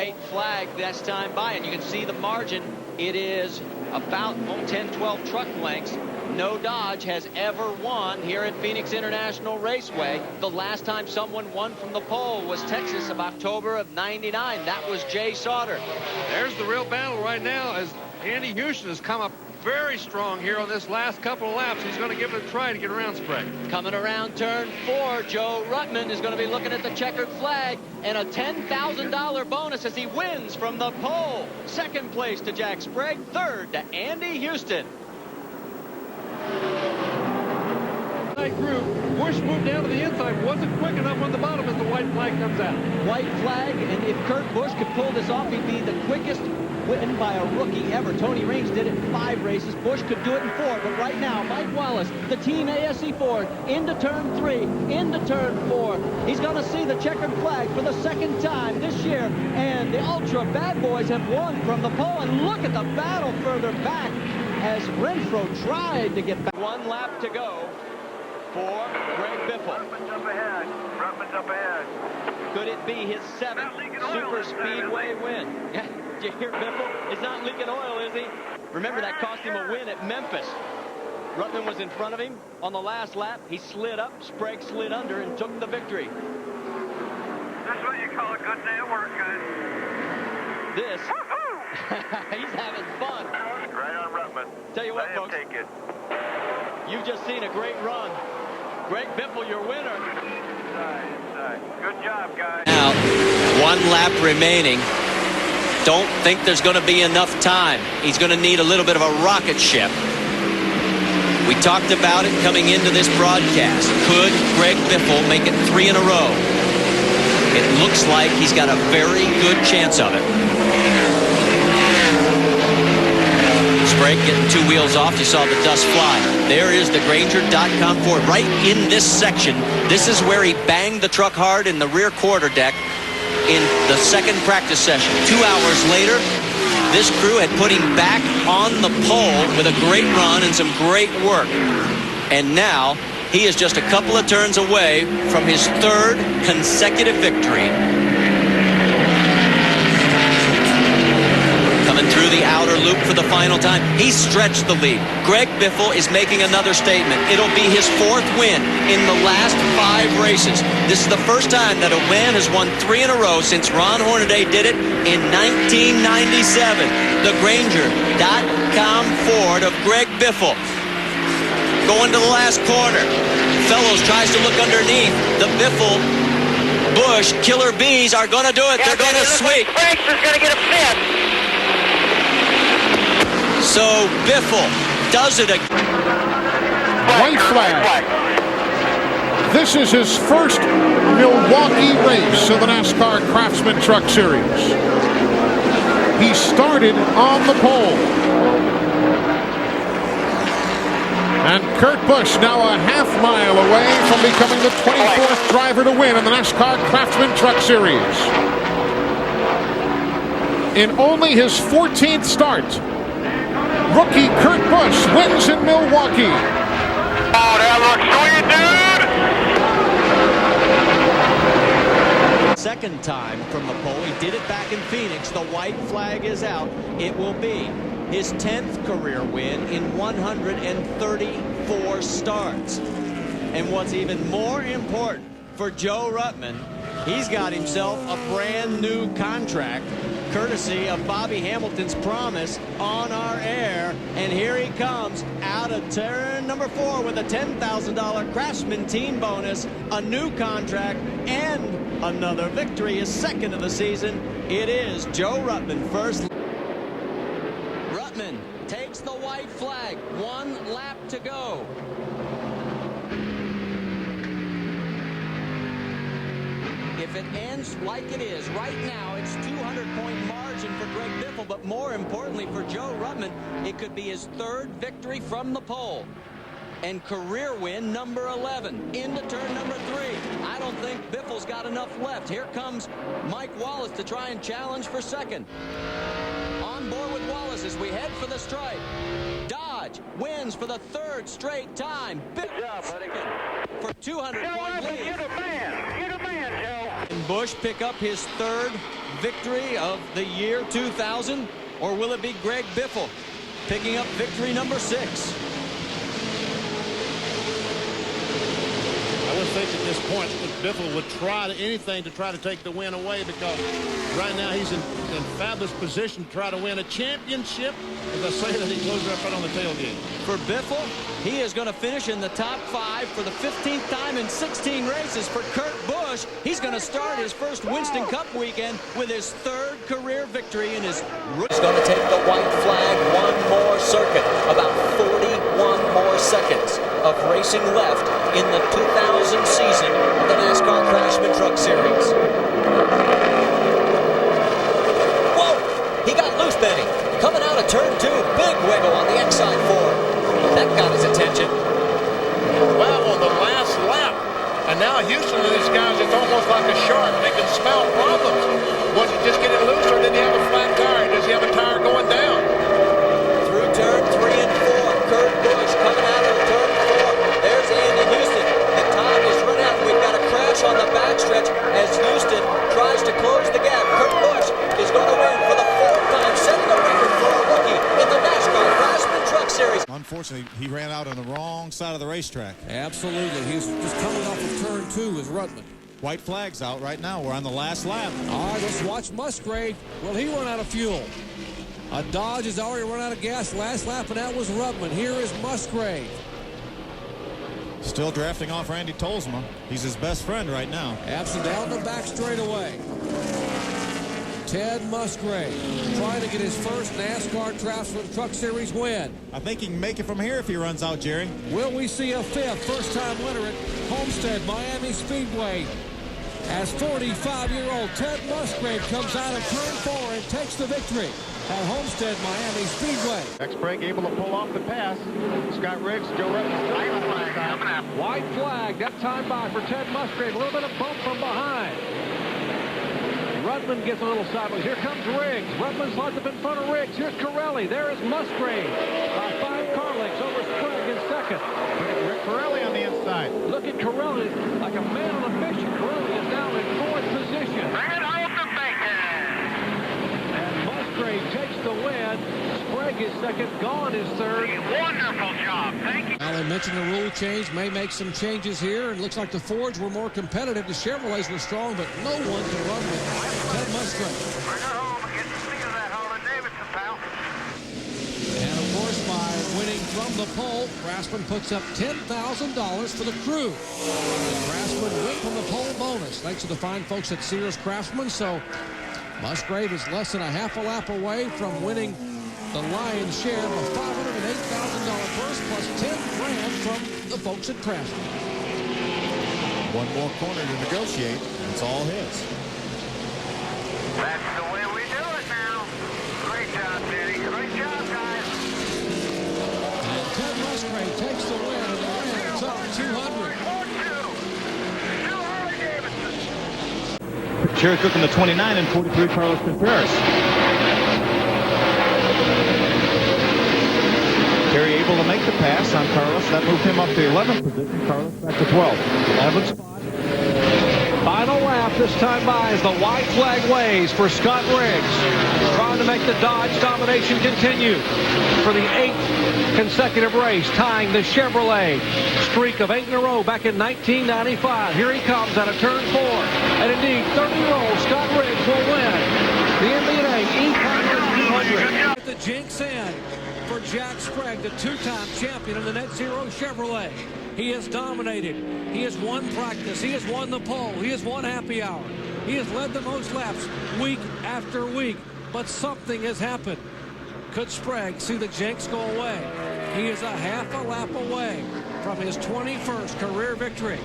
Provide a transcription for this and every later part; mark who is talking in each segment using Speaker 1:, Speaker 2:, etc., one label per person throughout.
Speaker 1: white flag this time by, and you can see the margin. It is about 10-12 truck lengths. No Dodge has ever won here at Phoenix International Raceway. The last time someone won from the pole was Texas of October of '99. That was Jay Sauter.
Speaker 2: There's the real battle right now as Andy Houston has come up very strong here on this last couple of laps. He's going to give it a try to get around Sprague.
Speaker 1: Coming around turn 4, Joe Ruttman is going to be looking at the checkered flag and a $10,000 bonus as he wins from the pole. Second place to Jack Sprague, third to Andy Houston.
Speaker 2: Group. Busch moved down to the inside, wasn't quick enough on the bottom as the white flag comes out.
Speaker 1: White flag, and if Kurt Busch could pull this off, he'd be the quickest win by a rookie ever. Tony Raines did it in 5 races. Busch could do it in 4, but right now, Mike Wallace, the Team ASC Ford, into turn 3, into turn 4. He's going to see the checkered flag for the second time this year, and the Ultra Bad Boys have won from the pole, and look at the battle further back as Renfro tried to get back. 1 lap to go for Greg Biffle.
Speaker 3: Ruttman's up ahead. Ruttman's up ahead.
Speaker 1: Could it be his 7th super speedway win? Yeah, did you hear Biffle? He's not leaking oil, is he? Remember, that cost him a win at Memphis. Ruttman was in front of him on the last lap. He slid up, Sprague slid under, and took the victory.
Speaker 3: That's what you call a good day at work, guys.
Speaker 1: This, he's having fun.
Speaker 3: Right on Ruttman.
Speaker 1: Tell you what, folks,
Speaker 3: take it.
Speaker 1: You've just seen a great run. Greg Biffle, your winner.
Speaker 3: Inside. Good job, guys.
Speaker 1: Now, 1 lap remaining. Don't think there's going to be enough time. He's going to need a little bit of a rocket ship. We talked about it coming into this broadcast. Could Greg Biffle make it 3 in a row? It looks like he's got a very good chance of it. Sprague getting 2 wheels off. You saw the dust fly. There is the Granger.com Ford right in this section. This is where he banged the truck hard in the rear quarter deck in the second practice session. 2 hours later, this crew had put him back on the pole with a great run and some great work. And now he is just a couple of turns away from his 3rd consecutive victory. Coming through the outer loop for the final time. He stretched the lead. Greg Biffle is making another statement. It'll be his 4th win in the last 5 races. This is the first time that a man has won 3 in a row since Ron Hornaday did it in 1997. The Granger.com Ford of Greg Biffle. Going to the last corner. Fellows tries to look underneath. The Biffle Busch Killer Bees are going to do it. They're going to sweep.
Speaker 3: Franks is going to get a 5th.
Speaker 1: So Biffle does it again.
Speaker 4: White flag. This is his first Milwaukee race of the NASCAR Craftsman Truck Series. He started on the pole. And Kurt Busch now a half-mile away from becoming the 24th driver to win in the NASCAR Craftsman Truck Series. In only his 14th start, rookie Kurt Busch wins in Milwaukee.
Speaker 3: Oh, that looks sweet, dude!
Speaker 1: Second time from the pole. He did it back in Phoenix. The white flag is out. It will be his 10th career win in 134 starts. And what's even more important for Joe Ruttman, he's got himself a brand new contract courtesy of Bobby Hamilton's promise on our air. And here he comes out of turn number 4 with a $10,000 Craftsman team bonus, a new contract, and another victory, his 2nd of the season. It is Joe Ruttman first. Ruttman takes the white flag. 1 lap to go. If it ends like it is right now, it's 200-point margin for Greg Biffle, but more importantly for Joe Ruttman, it could be his 3rd victory from the pole. And career win number 11 into turn number 3. I don't think Biffle's got enough left. Here comes Mike Wallace to try and challenge for 2nd. On board with Wallace as we head for the stripe. Dodge wins for the 3rd straight time.
Speaker 3: Good job, buddy.
Speaker 1: For 200-point lead.
Speaker 3: You're the man. You're the man, Joe.
Speaker 1: Can Busch pick up his third victory of the year 2000, or will it be Greg Biffle picking up victory number 6?
Speaker 5: I would think at this point that Biffle would try anything to try to take the win away, because right now he's in fabulous position to try to win a championship. As I say that, he closes up right on the tailgate.
Speaker 1: For Biffle, he is going to finish in the top 5 for the 15th time in 16 races. For Kurt Busch, he's going to start his first Winston Cup weekend with his 3rd career victory in his rookie. He's going to take the white flag one more circuit. About 41 more seconds of racing left in the 2000 season of the NASCAR Craftsman Truck Series. Whoa! He got loose, Benny. Coming out of turn 2, big wiggle on the X-side forward. That got his attention.
Speaker 5: Wow, on the last lap. And now Houston and these guys, it's almost like a shark. They can smell problems. Was it just getting loose, or did he have a flat tire? Does he have a tire going down?
Speaker 1: Through turn 3 and 4, Kurt Busch coming out of turn 4. There's Andy Houston. The time is run out. We've got a crash on the backstretch as Houston tries to close the gap. Kurt Busch is going to win for the 4th time, setting a record for a rookie in the NASCAR Craftsman Truck Series.
Speaker 6: Unfortunately, he ran out on the wrong side of the racetrack.
Speaker 7: Absolutely. He's just coming off of turn 2 is Rudman.
Speaker 6: White flag's out right now. We're on the last lap.
Speaker 7: All right, let's watch Musgrave. Will he run out of fuel? A Dodge has already run out of gas last lap, and that was Rudman. Here is Musgrave.
Speaker 6: Still drafting off Randy Tolsma. He's his best friend right now.
Speaker 7: Absent down the back straightaway. Ted Musgrave trying to get his first NASCAR Craftsman Truck Series win.
Speaker 6: I think he can make it from here if he runs out, Jerry.
Speaker 7: Will we see a 5th first-time winner at Homestead Miami Speedway? As 45-year-old Ted Musgrave comes out of turn 4 and takes the victory at Homestead Miami Speedway.
Speaker 2: X-Brake able to pull off the pass. Scott Riggs, Joe Redden. White flag, that time by for Ted Musgrave. A little bit of bump from behind. Rudman gets a little sideways. Here comes Riggs. Rudman slides up in front of Riggs. Here's Corelli. There is Musgrave. By 5 car lengths over Sprague in 2nd. Rick Corelli on the inside. Look at Corelli like a man on a mission. Corelli is now in 4th position.
Speaker 3: Bring it home to Bacon.
Speaker 7: And Musgrave takes the win. Sprague is 2nd. Gone is 3rd.
Speaker 3: Wonderful job. Thank you.
Speaker 7: Now they mentioned the rule change may make some changes here, and looks like the Fords were more competitive. The Chevrolets were strong, but no one can run with Ted Musgrave.
Speaker 3: Bring it home and get the seat of that Harley Davidson, pal.
Speaker 7: And of course, by winning from the pole, Craftsman puts up $10,000 for the crew. Craftsman win from the pole bonus, thanks to the fine folks at Sears Craftsman. So Musgrave is less than a half a lap away from winning the lion's share of a $508,000 purse plus $10,000 from the folks at Craftsman.
Speaker 6: One more corner to negotiate. It's all his.
Speaker 3: That's the way we do it now. Great job, Danny. Great job, guys.
Speaker 7: And Ted Musgrave takes the win in the end top 200.
Speaker 3: 4-2. 2 Harley Davidson.
Speaker 8: Cherry Cook in the 29 and 43 Carlos Contreras. Terry able to make the pass on Carlos. That moved him up to 11th position. Carlos back to 12th. 11th spot.
Speaker 2: Final lap this time by as the white flag waves for Scott Riggs. Trying to make the Dodge domination continue for the 8th consecutive race, tying the Chevrolet streak of 8 in a row back in 1995. Here he comes out of turn 4. And indeed, 30-year-old Scott Riggs will win the NBA E-Conference 200. At the Jinx Inn for Jack Sprague, the 2-time champion of the Net Zero Chevrolet. He has dominated. He has won practice. He has won the pole. He has won happy hour. He has led the most laps week after week. But something has happened. Could Sprague see the jinx go away? He is a half a lap away from his 21st career victory.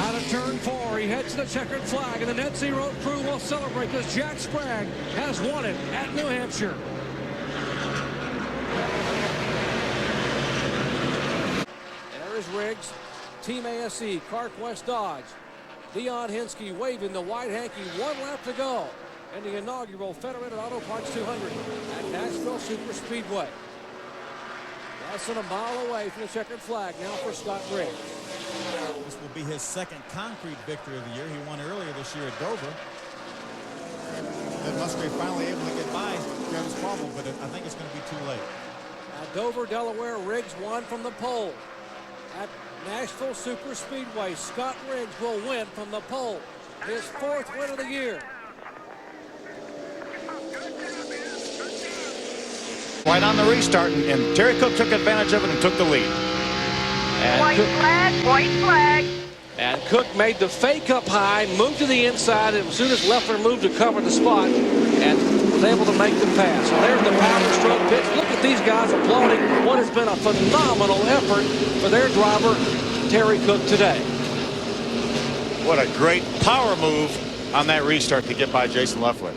Speaker 2: Out of turn 4, he heads to the checkered flag, and the Net Zero crew will celebrate because Jack Sprague has won it at New Hampshire. There is Riggs, Team ASE, Clark West Dodge. Dion Henske waving the white hanky. 1 lap to go in the inaugural Federated Auto Parts 200 at Nashville Super Speedway. Less than a mile away from the checkered flag now for Scott Riggs.
Speaker 6: will be his second concrete victory of the year. He won earlier this year at Dover. Then Musgrave finally able to get by Travis Quabbel, but I think it's going to be too late.
Speaker 7: At Dover, Delaware, Riggs won from the pole. At Nashville Superspeedway, Scott Riggs will win from the pole. His 4th win of the year.
Speaker 8: Right on the restart, and Terry Cook took advantage of it and took the lead.
Speaker 7: And
Speaker 3: White flag, white flag.
Speaker 7: And Cook made the fake up high, moved to the inside, and as soon as Leffler moved to cover the spot, and was able to make the pass. So there's the power stroke pitch. Look at these guys applauding what has been a phenomenal effort for their driver, Terry Cook, today.
Speaker 8: What a great power move on that restart to get by Jason Leffler.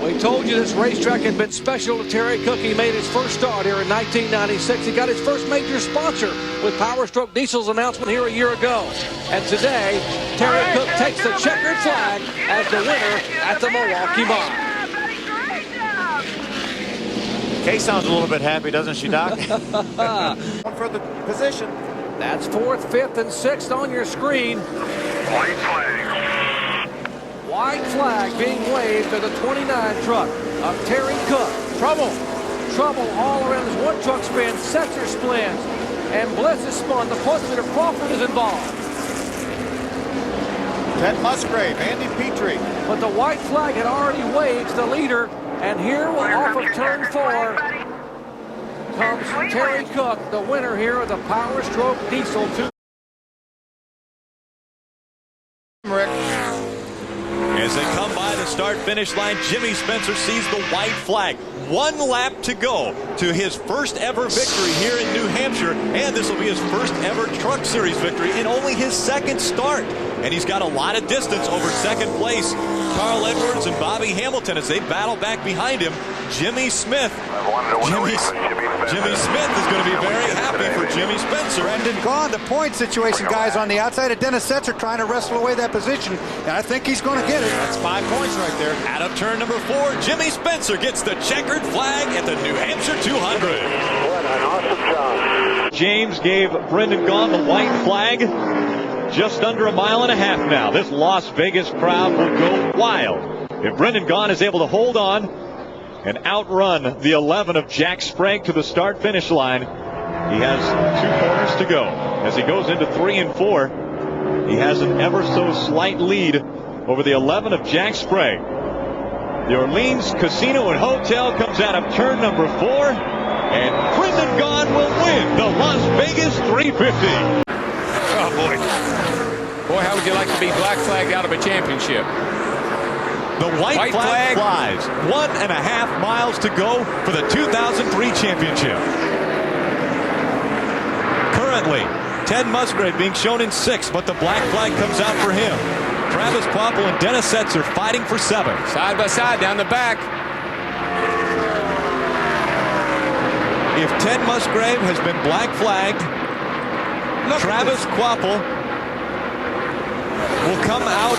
Speaker 7: We told you this racetrack had been special to Terry Cook. He made his first start here in 1996. He got his first major sponsor with Power Stroke Diesel's announcement here a year ago. And today, Terry Cook takes the checkered flag as the winner at the Milwaukee Mile.
Speaker 8: Kay sounds a little bit happy, doesn't she, Doc? One for the position.
Speaker 7: That's 4th, 5th, and 6th on your screen.
Speaker 3: White flag.
Speaker 7: White flag being waved to the 29 truck of Terry Cook. Trouble all around as one truck spins, Setzer spins, and Bliss is spun. The Peter Crawford is involved.
Speaker 8: Ted Musgrave, Andy Petrie.
Speaker 7: But the white flag had already waved to the leader, and here off of turn 4 comes Terry Cook, the winner here of the Power Stroke Diesel 2.
Speaker 9: As they come by the start-finish line, Jimmy Spencer sees the white flag. 1 lap to go to his first ever victory here in New Hampshire, and this will be his first ever Truck Series victory in only his 2nd start. And he's got a lot of distance over 2nd place. Carl Edwards and Bobby Hamilton as they battle back behind him. Jimmy Smith. Jimmy Smith is going to be very happy for Jimmy Spencer.
Speaker 10: Brendan Gaughan, the point situation, guys, on the outside of Dennis Setzer trying to wrestle away that position. And I think he's going to get it.
Speaker 8: That's 5 points right there.
Speaker 9: Out of turn number 4, Jimmy Spencer gets the checkered flag at the New Hampshire 200.
Speaker 3: What an awesome job.
Speaker 11: James gave Brendan Gaughan the white flag. Just under a mile and a half now. This Las Vegas crowd will go wild if Brendan Gaughan is able to hold on and outrun the 11 of Jack Sprague to the start-finish line. He has 2 corners to go. As he goes into 3 and 4, he has an ever so slight lead over the 11 of Jack Sprague. The Orleans Casino and Hotel comes out of turn number 4, and Brendan Gaughan will win the Las Vegas 350.
Speaker 12: Oh, boy. Boy, how would you like to be black flagged out of a championship?
Speaker 9: The white flag flies. 1.5 miles to go for the 2003 championship. Currently, Ted Musgrave being shown in 6th, but the black flag comes out for him. Travis Quabbel and Dennis Setzer fighting for 7th.
Speaker 12: Side by side down the back.
Speaker 9: If Ted Musgrave has been black flagged, Travis Quabbel will come out.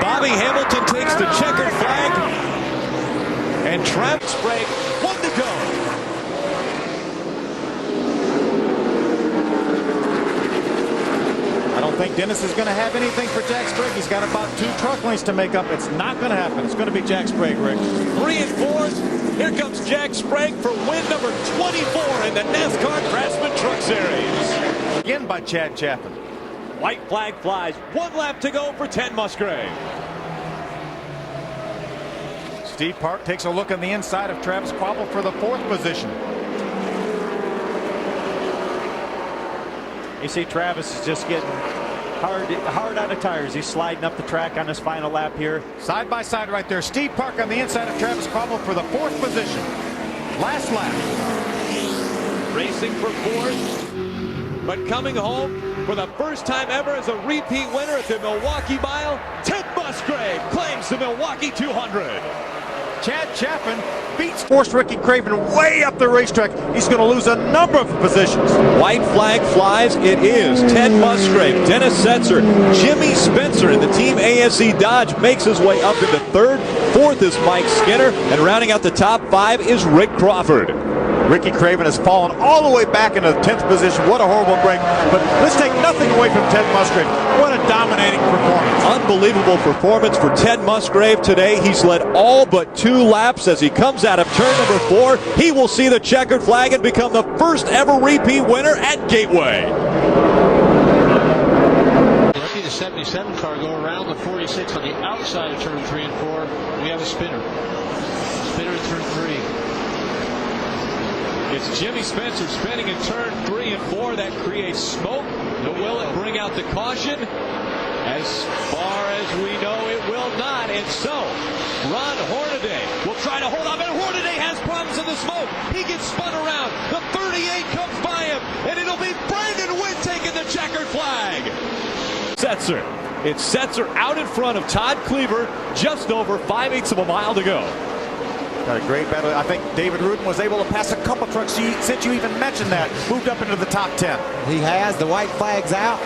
Speaker 9: Bobby Hamilton takes the checkered flag, and Travis Sprague 1 to go.
Speaker 8: I don't think Dennis is going to have anything for Jack Sprague. He's got about 2 truck lengths to make up. It's not going to happen. It's going to be Jack Sprague, Rick.
Speaker 9: 3 and 4. Here comes Jack Sprague for win number 24 in the NASCAR Craftsman Truck Series.
Speaker 8: Again by Chad Chapin.
Speaker 11: White flag flies. 1 lap to go for Ted Musgrave.
Speaker 8: Steve Park takes a look on the inside of Travis Quabbel for the 4th position. You see Travis is just getting hard out of tires. He's sliding up the track on his final lap here. Side by side right there. Steve Park on the inside of Travis Quabbel for the 4th position. Last lap.
Speaker 11: Racing for 4th, but coming home for the first time ever as a repeat winner at the Milwaukee Mile, Ted Musgrave claims the Milwaukee 200.
Speaker 8: Chad Chapin beats Force Ricky Craven way up the racetrack. He's going to lose a number of positions.
Speaker 9: White flag flies. It is Ted Musgrave, Dennis Setzer, Jimmy Spencer, and the Team ASE Dodge makes his way up into 3rd. 4th is Mike Skinner, and rounding out the top 5 is Rick Crawford.
Speaker 8: Ricky Craven has fallen all the way back into the 10th position. What a horrible break. But let's take nothing away from Ted Musgrave. What a dominating performance.
Speaker 9: Unbelievable performance for Ted Musgrave today. He's led all but 2 laps as he comes out of turn number 4. He will see the checkered flag and become the first ever repeat winner at Gateway.
Speaker 2: Lucky the 77 car go around the 46 on the outside of turn 3 and 4. We have a spinner. Spinner in turn 3.
Speaker 11: It's Jimmy Spencer spinning in turn 3 and 4. That creates smoke. Will it bring out the caution? As far as we know, it will not. And so, Ron Hornaday will try to hold off. And Hornaday has problems in the smoke. He gets spun around. The 38 comes by him. And it'll be Brandon Witt taking the checkered flag. Setzer. It's Setzer out in front of Todd Cleaver. Just over 5/8 of a mile to go.
Speaker 8: Got a great battle. I think David Rudin was able to pass a couple trucks since you even mentioned that. Moved up into the top 10.
Speaker 13: He has. The white flag's out.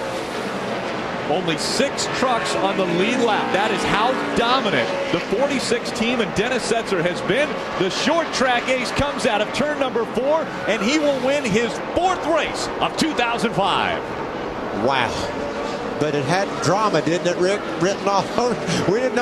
Speaker 11: Only 6 trucks on the lead lap. That is how dominant the 46 team and Dennis Setzer has been. The short track ace comes out of turn number 4, and he will win his 4th race of 2005.
Speaker 13: Wow. But it had drama, didn't it, Rick? Written all over. We didn't know.